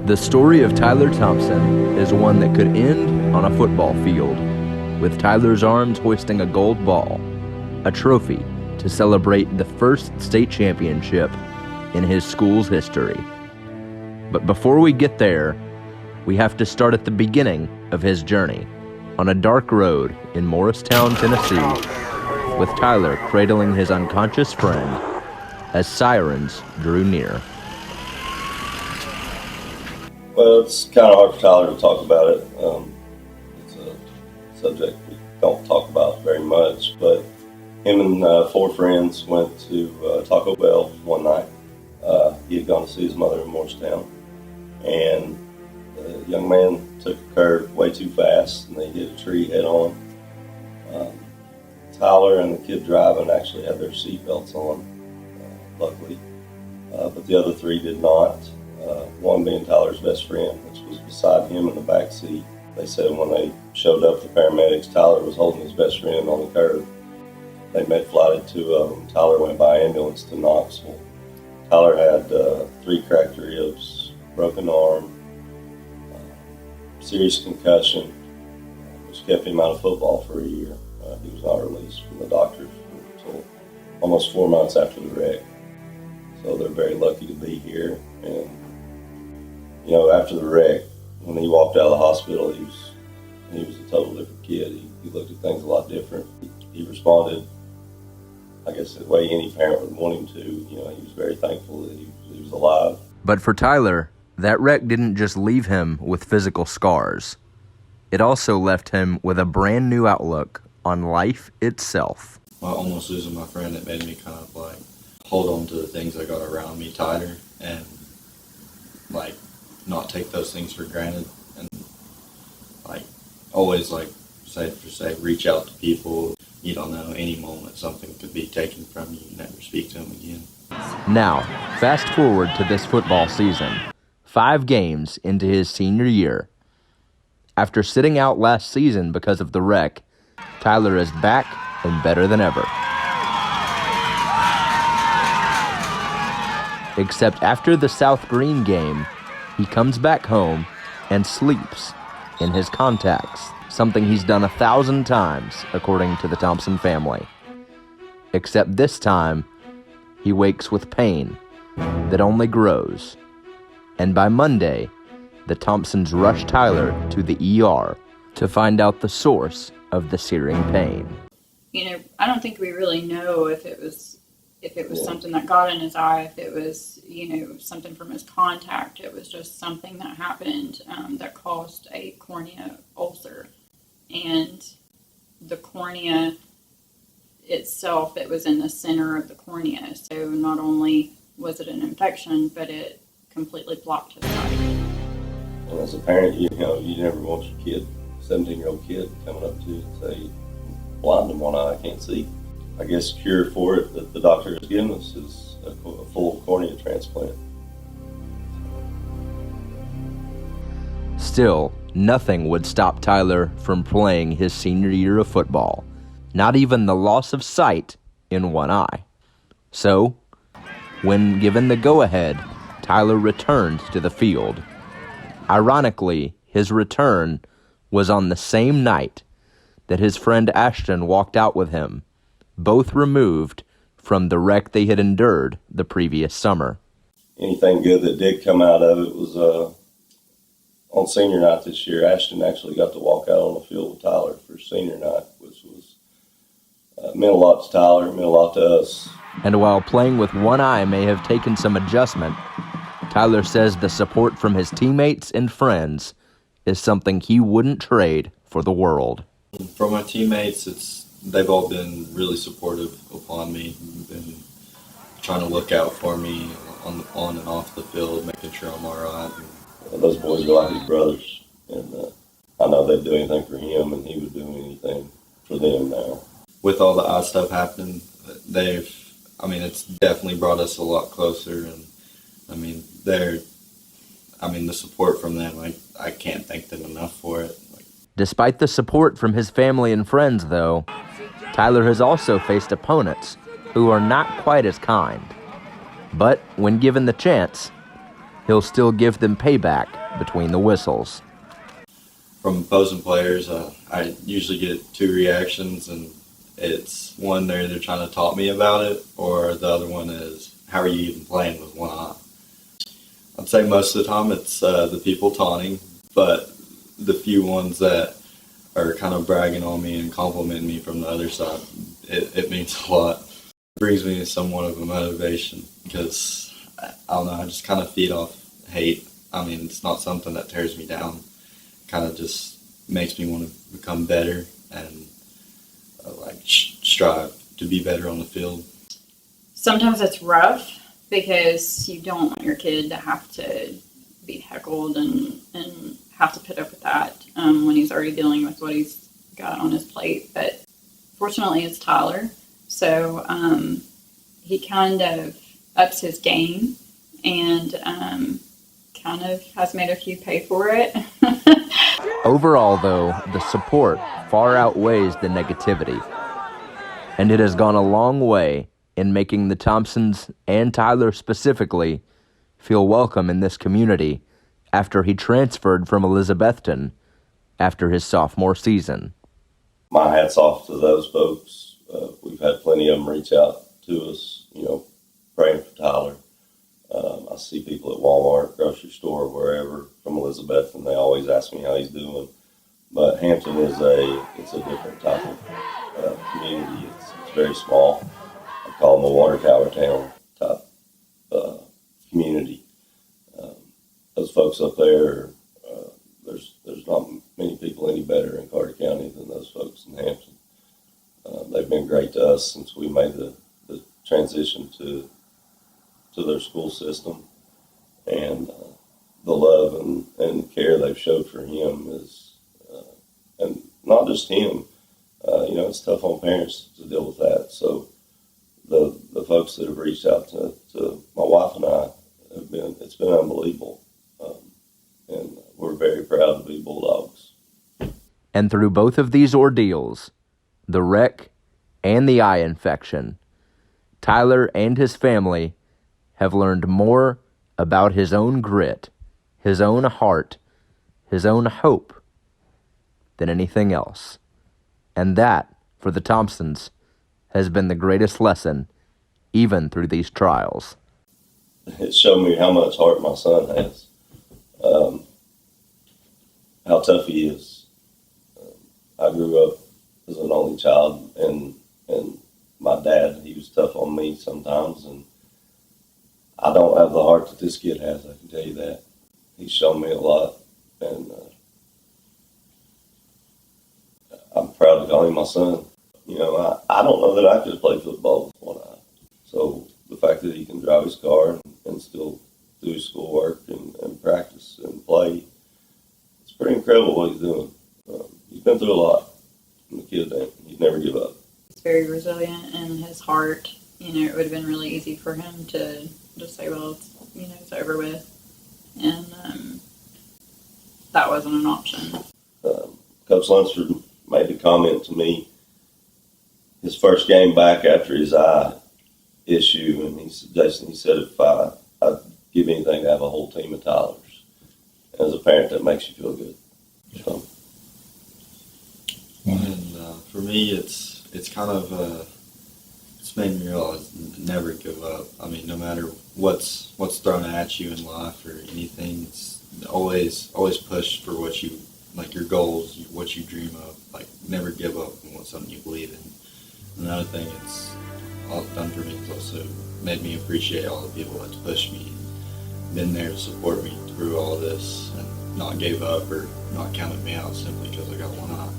The story of Tyler Thompson is one that could end on a football field, with Tyler's arms hoisting a gold ball, a trophy to celebrate the first state championship in his school's history. But before we get there, we have to start at the beginning of his journey, on a dark road in Morristown, Tennessee, with Tyler cradling his unconscious friend as sirens drew near. Well, it's kind of hard for Tyler to talk about it. It's a subject we don't talk about very much, but him and 4 friends went to Taco Bell one night. He had gone to see his mother in Morristown, and the young man took a curve way too fast, and they hit a tree head on. Tyler and the kid driving actually had their seatbelts on, luckily, but the other 3 did not. One being Tyler's best friend, which was beside him in the back seat. They said when they showed up, the paramedics, Tyler was holding his best friend on the curb. They med-flighted 2 of them. Tyler went by ambulance to Knoxville. Tyler had 3 cracked ribs, broken arm, serious concussion, which kept him out of football for a year. He was not released from the doctors until almost 4 months after the wreck. So they're very lucky to be here. And you know, after the wreck, when he walked out of the hospital, he was a total different kid. He looked at things a lot different. He responded, I guess, the way any parent would want him to. You know, he was very thankful that he was alive. But for Tyler, that wreck didn't just leave him with physical scars. It also left him with a brand new outlook on life itself. Almost losing my friend, it made me kind of like hold on to the things I got around me tighter and like not take those things for granted, and like always like say reach out to people. You don't know, any moment something could be taken from you and never speak to them again. Now, fast forward to this football season, 5 games into his senior year. After sitting out last season because of the wreck, Tyler is back and better than ever. Except after the South Green game, he comes back home and sleeps in his contacts, something he's done 1,000 times, according to the Thompson family. Except this time, he wakes with pain that only grows. And by Monday, the Thompsons rush Tyler to the ER to find out the source of the searing pain. You know, I don't think we really know if it was something that got in his eye, if it was, you know, something from his contact. It was just something that happened that caused a cornea ulcer. And the cornea itself, it was in the center of the cornea. So not only was it an infection, but it completely blocked his sight. And as a parent, you know, you never want your kid, 17-year-old kid, coming up to you and say, blind in one eye, I can't see. I guess the cure for it that the doctor has given us is a full cornea transplant. Still, nothing would stop Tyler from playing his senior year of football, not even the loss of sight in one eye. So, when given the go-ahead, Tyler returned to the field. Ironically, his return was on the same night that his friend Ashton walked out with him, both removed from the wreck they had endured the previous summer. Anything good that did come out of it was on senior night this year. Ashton actually got to walk out on the field with Tyler for senior night, which was meant a lot to Tyler, meant a lot to us. And while playing with one eye may have taken some adjustment, Tyler says the support from his teammates and friends is something he wouldn't trade for the world. For my teammates, they've all been really supportive upon me, been trying to look out for me on and off the field, making sure I'm all right. Those boys are like his brothers, and I know they'd do anything for him, and he would do anything for them now. With all the eye stuff happening, it's definitely brought us a lot closer, and the support from them, I can't thank them enough for it. Despite the support from his family and friends, though, Tyler has also faced opponents who are not quite as kind. But when given the chance, he'll still give them payback between the whistles. From opposing players, I usually get two reactions, and it's one, they're either trying to talk me about it, or the other one is, how are you even playing with one eye? I'd say most of the time it's the people taunting, but the few ones that are kind of bragging on me and complimenting me from the other side, it means a lot. It brings me somewhat of a motivation because, I don't know, I just kind of feed off hate. I mean, it's not something that tears me down. Kind of just makes me want to become better and strive to be better on the field. Sometimes it's rough because you don't want your kid to have to be heckled and have to put up with that when he's already dealing with what he's got on his plate. But fortunately, it's Tyler, so he kind of ups his game and kind of has made a few pay for it. Overall, though, the support far outweighs the negativity, and it has gone a long way in making the Thompsons, and Tyler specifically, feel welcome in this community after he transferred from Elizabethton after his sophomore season. My hat's off to those folks. We've had plenty of them reach out to us, praying for Tyler. I see people at Walmart, grocery store, wherever from Elizabeth, and they always ask me how he's doing. But Hampton is a different type of community. It's very small. I call them a water tower town type community. Those folks up there, there's not many people any better in Carter County than those folks in Hampton. They've been great to us since we made the transition to their school system, and the love and care they've showed for him is, and not just him, it's tough on parents to deal with that. So the folks that have reached out to my wife and I it's been unbelievable. And we're very proud to be Bulldogs. And through both of these ordeals, the wreck and the eye infection, Tyler and his family have learned more about his own grit, his own heart, his own hope than anything else. And that, for the Thompsons, has been the greatest lesson, even through these trials. It showed me how much heart my son has, how tough he is. I grew up as an only child, and my dad, he was tough on me sometimes, and I don't have the heart that this kid has, I can tell you that. He's shown me a lot, and I'm proud to call him my son. I don't know that I could play football with one eye. So the fact that he can drive his car and still do his schoolwork and practice and play, it's pretty incredible what he's doing. He's been through a lot, and the kid, he'd never give up. He's very resilient in his heart. It would have been really easy for him to just say, well, it's over with. And that wasn't an option. Coach Lunsford made a comment to me his first game back after his eye issue, and he said, Jason, if I'd give anything to have a whole team of Tylers. And as a parent, that makes you feel good. So. And for me, it's kind of it's made me realize never give up. I mean, no matter what's thrown at you in life or anything, it's always push for what you like, your goals, what you dream of. Like, never give up on what's something you believe in. Another thing it's done for me is also made me appreciate all the people that's pushed me, been there to support me through all this, and not gave up or not counted me out simply because I got one eye.